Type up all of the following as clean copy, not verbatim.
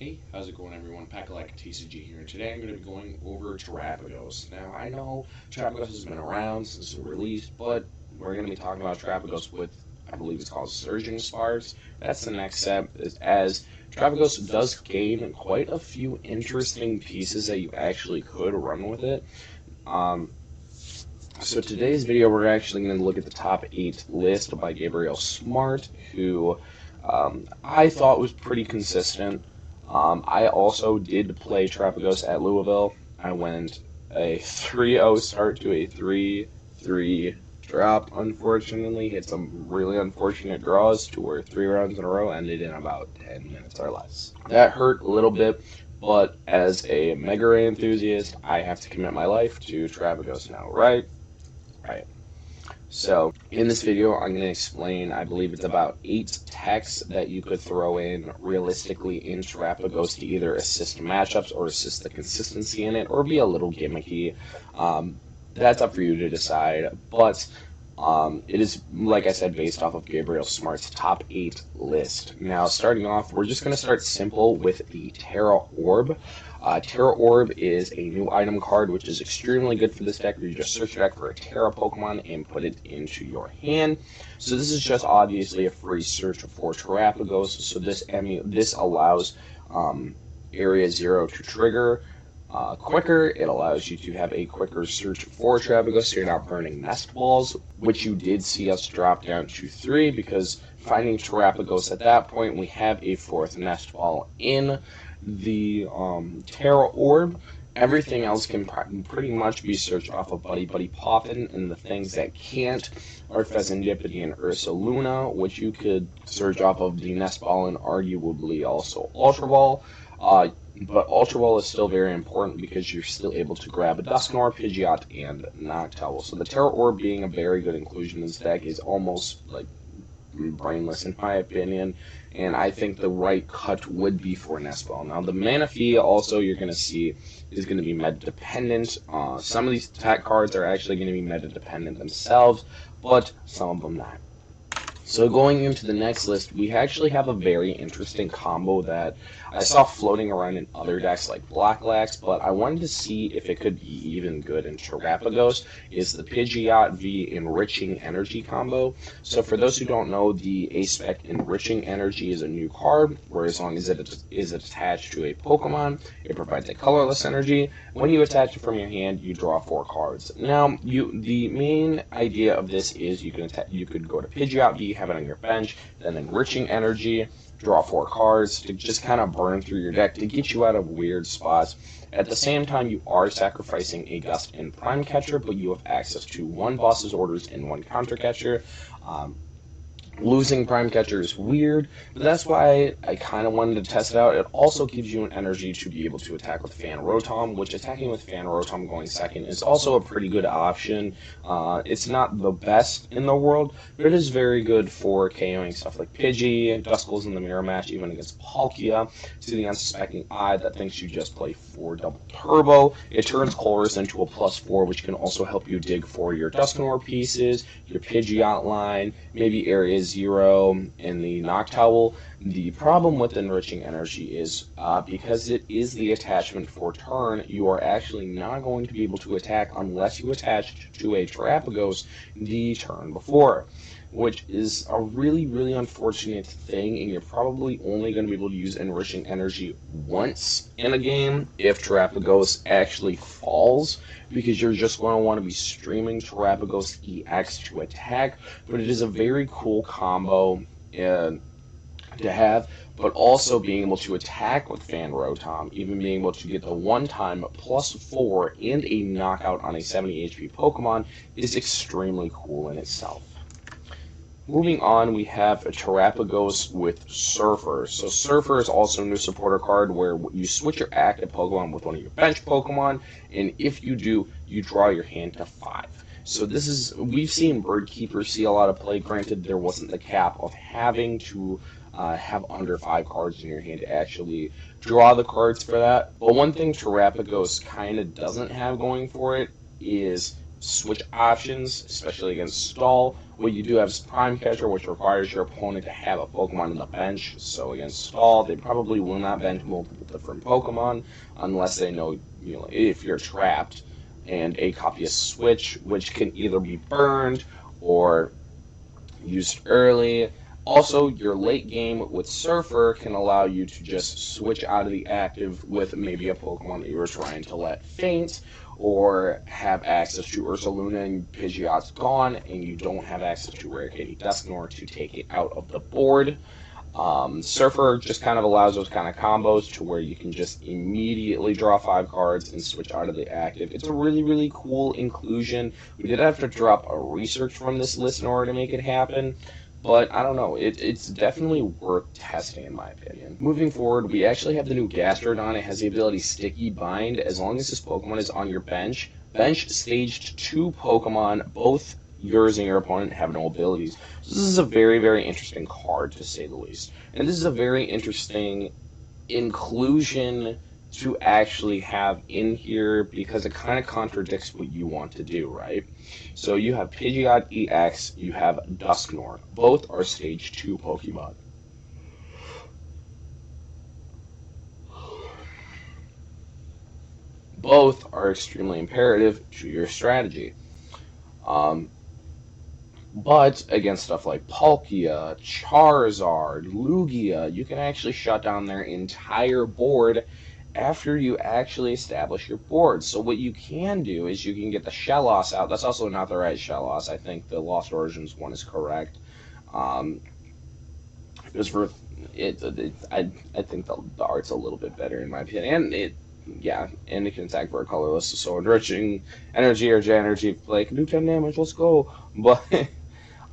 Hey, how's it going everyone? PackalakaTCG here, and today I'm going to be going over Terapagos. Now, I know Terapagos has been around since it was released, but we're going to be talking about Terapagos with, I believe it's called Surging Sparks. That's the next step, as Terapagos does gain quite a few interesting pieces that you actually could run with it. So today's video, we're actually going to look at the top 8 list by Gabriel Smart, who I thought was pretty consistent. I also did play Terapagos at Louisville. I went a 3-0 start to a 3-3 drop, unfortunately. Hit some really unfortunate draws to where 3 rounds in a row ended in about 10 minutes or less. That hurt a little bit, but as a Mega Ray enthusiast, I have to commit my life to Terapagos now, right? Right. So, in this video, I'm going to explain, I believe it's about 8 techs that you could throw in realistically in Terapagos to either assist matchups or assist the consistency in it, or be a little gimmicky. That's up for you to decide, but it is, like I said, based off of Gabriel Smart's top 8 list. Now, starting off, we're just going to start simple with the Terra Orb. Terra Orb is a new item card, which is extremely good for this deck, where you just search your deck for a Terra Pokemon and put it into your hand. So this is just obviously a free search for Terapagos, so this allows Area 0 to trigger quicker. It allows you to have a quicker search for Terapagos, so you're not burning nest balls, which you did see us drop down to 3, because finding Terapagos at that point, we have a 4th nest ball in the Terra Orb. Everything else can pretty much be searched off of Buddy Buddy Poppin', and the things that can't are Pheasantipede and Ursaluna, which you could search off of the Nest Ball and arguably also Ultra Ball. But Ultra Ball is still very important because you're still able to grab a Dusknoir, Pidgeot, and Noctowl. So the Terra Orb being a very good inclusion in this deck is almost like brainless in my opinion, and I think the right cut would be for Nest Ball. Now the Manaphy also you're going to see is going to be meta dependent. Some of these attack cards are actually going to be meta dependent themselves, but some of them not. So going into the next list, we actually have a very interesting combo that I saw floating around in other decks like Blacklax, but I wanted to see if it could be even good in Terapagos, is the Pidgeot v Enriching Energy combo. So for those who don't know, the A-Spec Enriching Energy is a new card, where as long as it is attached to a Pokemon, it provides a colorless energy. When you attach it from your hand, you draw 4 cards. Now, the main idea of this is you could go to Pidgeot v, have it on your bench, then Enriching Energy, draw 4 cards to just kind of burn through your deck to get you out of weird spots. At the same time, you are sacrificing a Gust and Prime Catcher, but you have access to 1 Boss's Orders and 1 Counter Catcher. Losing Prime Catcher is weird, but that's why I kind of wanted to test it out. It also gives you an energy to be able to attack with Fan Rotom, which attacking with Fan Rotom going second is also a pretty good option. It's not the best in the world, but it is very good for KOing stuff like Pidgey, Duskull's in the mirror match, even against Palkia. To the unsuspecting eye that thinks you just play 4 double turbo, it turns Colress into a +4, which can also help you dig for your Dusknoir pieces, your Pidgeot line, maybe Area 0 in the Noctowl. The problem with Enriching Energy is because it is the attachment for turn, you are actually not going to be able to attack unless you attach to a Terapagos the turn before, which is a really, really unfortunate thing, and you're probably only going to be able to use Enriching Energy once in a game if Terapagos actually falls, because you're just going to want to be streaming Terapagos EX to attack. But it is a very cool combo to have, but also being able to attack with Fan Rotom, even being able to get the one-time +4 and a knockout on a 70 HP Pokemon is extremely cool in itself. Moving on, we have a Terapagos with Surfer. So Surfer is also a new supporter card where you switch your active Pokemon with one of your bench Pokemon, and if you do, you draw your hand to 5. So this is, we've seen Birdkeeper see a lot of play. Granted, there wasn't the cap of having to have under 5 cards in your hand to actually draw the cards for that. But one thing Terapagos kind of doesn't have going for it is switch options, especially against Stall, What you do have is Prime Catcher, which requires your opponent to have a Pokemon in the bench. So against Stall, they probably will not bench multiple different Pokemon unless they know, if you're trapped. And a copy of Switch, which can either be burned or used early. Also, your late game with Surfer can allow you to just switch out of the active with maybe a Pokemon that you were trying to let faint, or have access to Ursaluna and Pidgeot's gone, and you don't have access to Rare Candy Dusknoir to take it out of the board. Surfer just kind of allows those kind of combos to where you can just immediately draw 5 cards and switch out of the active. It's a really, really cool inclusion. We did have to drop a research from this list in order to make it happen, but I don't know, it's definitely worth testing in my opinion. Moving forward, we actually have the new Gastrodon. It has the ability Sticky Bind. As long as this Pokemon is on your bench staged 2 Pokemon, both yours and your opponent have no abilities. So this is a very, very interesting card, to say the least. And this is a very interesting inclusion to actually have in here because it kind of contradicts what you want to do, right? So you have Pidgeot EX, you have Dusknoir. Both are stage 2 Pokemon. Both are extremely imperative to your strategy. But against stuff like Palkia, Charizard, Lugia, you can actually shut down their entire board after you actually establish your board. So what you can do is you can get the Shellos out. That's also not the right Shellos. I think the Lost Origins one is correct. Because for I think the art's a little bit better in my opinion. And and it can attack for a colorless. So enriching energy or J-energy, like do 10 damage, let's go. But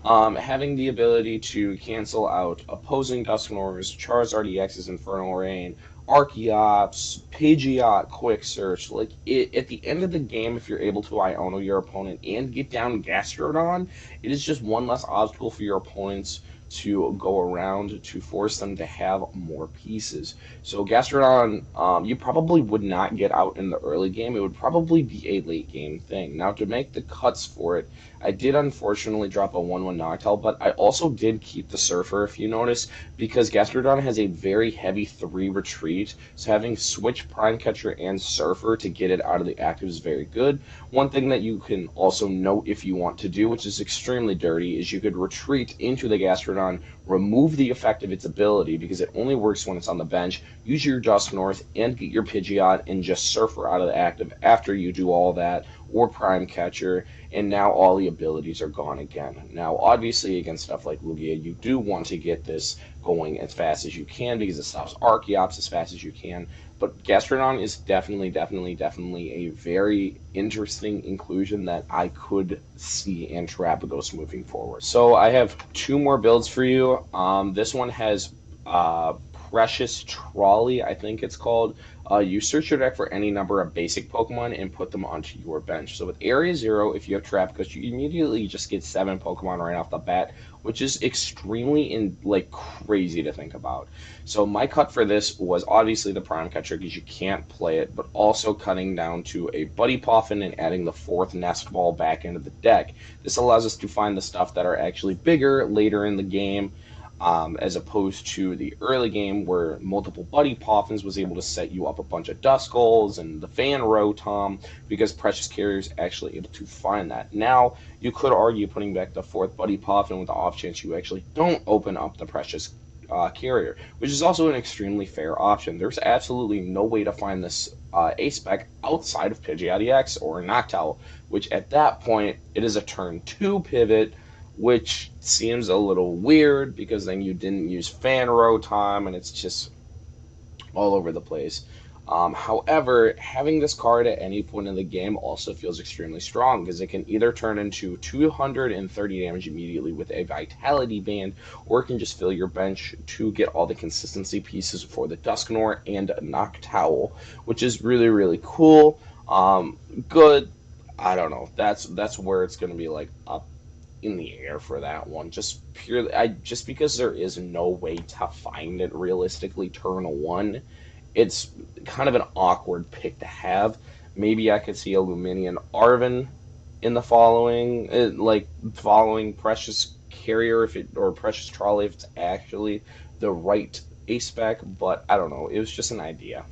having the ability to cancel out opposing Dusknoirs, Charizard EX's Infernal Rain, Archeops, Pidgeot Quick Search, at the end of the game, if you're able to Iono your opponent and get down Gastrodon, it is just one less obstacle for your opponents to go around to force them to have more pieces. So Gastrodon, you probably would not get out in the early game. It would probably be a late game thing. Now, to make the cuts for it, I did unfortunately drop a 1/1 Noctowl, but I also did keep the Surfer, if you notice, because Gastrodon has a very heavy 3 retreat, so having Switch, Prime Catcher, and Surfer to get it out of the active is very good. One thing that you can also note if you want to do, which is extremely dirty, is you could retreat into the Gastrodon, remove the effect of its ability because it only works when it's on the bench, use your Dusknoir and get your Pidgeot and just Surfer out of the active after you do all that, or Prime Catcher, and now all the abilities are gone again. Now, obviously, against stuff like Lugia, you do want to get this going as fast as you can because it stops Archeops as fast as you can. But Gastrodon is definitely a very interesting inclusion that I could see in Terapagos moving forward. So I have 2 more builds for you. This one has Precious Trolley, I think it's called. You search your deck for any number of basic Pokemon and put them onto your bench. So with Area 0, if you have Terapagos, you immediately just get 7 Pokemon right off the bat, which is extremely crazy to think about. So my cut for this was obviously the Prime Catcher because you can't play it, but also cutting down to a Buddy Poffin and adding the 4th Nest Ball back into the deck. This allows us to find the stuff that are actually bigger later in the game, as opposed to the early game where multiple Buddy Poffins was able to set you up a bunch of Duskulls and the Fan Rotom because Precious Carrier is actually able to find that. Now, you could argue putting back the 4th Buddy Poffin with the off chance you actually don't open up the Precious Carrier, which is also an extremely fair option. There's absolutely no way to find this A-Spec outside of Pidgeot EX or Noctowl, which at that point, it is a turn 2 pivot, which seems a little weird because then you didn't use Fan Rotom and it's just all over the place. However, having this card at any point in the game also feels extremely strong because it can either turn into 230 damage immediately with a Vitality Band, or it can just fill your bench to get all the consistency pieces for the Dusknoir and Noctowl, which is really, really cool. Good. I don't know. That's where it's going to be like up in the air for that one. Just because there is no way to find it realistically turn 1. It's kind of an awkward pick to have. Maybe I could see a Luminian Arven in the following, like following Precious Carrier or Precious Trolley if it's actually the right ace spec, but I don't know. It was just an idea.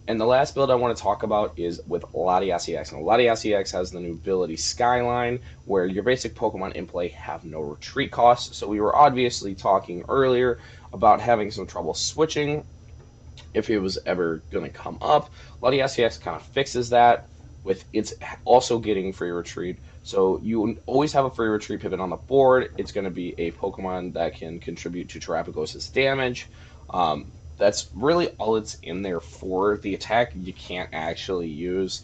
And the last build I want to talk about is with Latias EX. And Latias EX has the new ability Skyline, where your basic Pokemon in play have no retreat costs. So we were obviously talking earlier about having some trouble switching if it was ever going to come up. Latias EX kind of fixes that with it's also getting free retreat. So you always have a free retreat pivot on the board. It's going to be a Pokemon that can contribute to Terapagos' damage. That's really all it's in there for. The attack you can't actually use.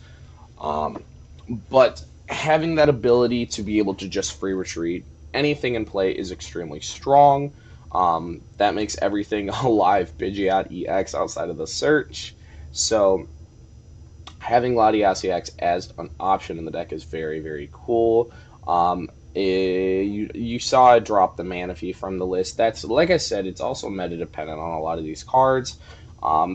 But having that ability to be able to just free retreat anything in play is extremely strong. That makes everything a live Pidgeot EX outside of the search. So having Latias EX as an option in the deck is very, very cool. You saw it drop the Manaphy from the list. That's, like I said, it's also meta dependent on a lot of these cards.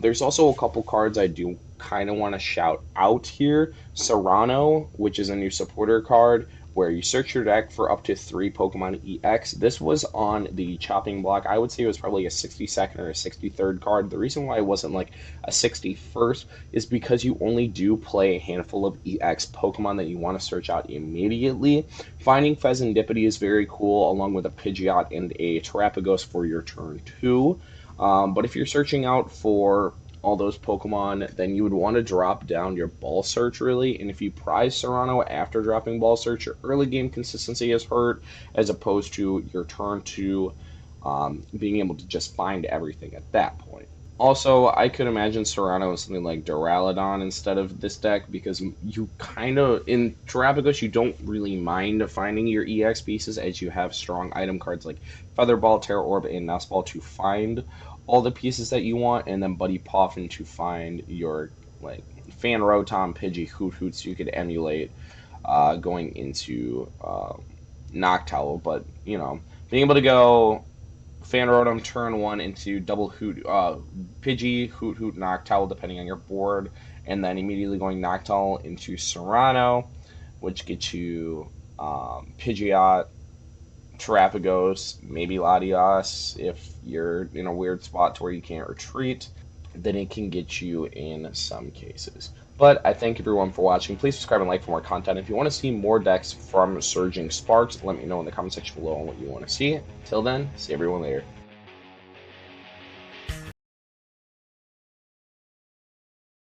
There's also a couple cards I do kind of want to shout out here. Serrano, which is a new supporter card, where you search your deck for up to 3 Pokemon EX. This was on the chopping block. I would say it was probably a 62nd or a 63rd card. The reason why it wasn't like a 61st is because you only do play a handful of EX Pokemon that you want to search out immediately. Finding Pheasantipity is very cool, along with a Pidgeot and a Terapagos for your turn 2. But if you're searching out for all those Pokemon, then you would want to drop down your ball search, really. And if you prize Serrano after dropping ball search, your early game consistency is hurt, as opposed to your turn 2 being able to just find everything at that point. Also, I could imagine Serrano as something like Duraludon instead of this deck, because you kind of, in Terapagos, you don't really mind finding your EX pieces, as you have strong item cards like Featherball, Terra Orb, and Nestball to find all the pieces that you want, and then Buddy Poffin to find your like Fan Rotom, Pidgey, Hoot so you could emulate going into Noctowl. But you know, being able to go Fan Rotom turn 1 into double Pidgey, Hoot Noctowl depending on your board, and then immediately going Noctowl into Serrano, which gets you Pidgeot, Terapagos, maybe Latias if you're in a weird spot to where you can't retreat, then it can get you in some cases. But I thank everyone for watching. Please subscribe and like for more content. If you want to see more decks from Surging Sparks, let me know in the comment section below on what you want to see. Till then, see everyone later.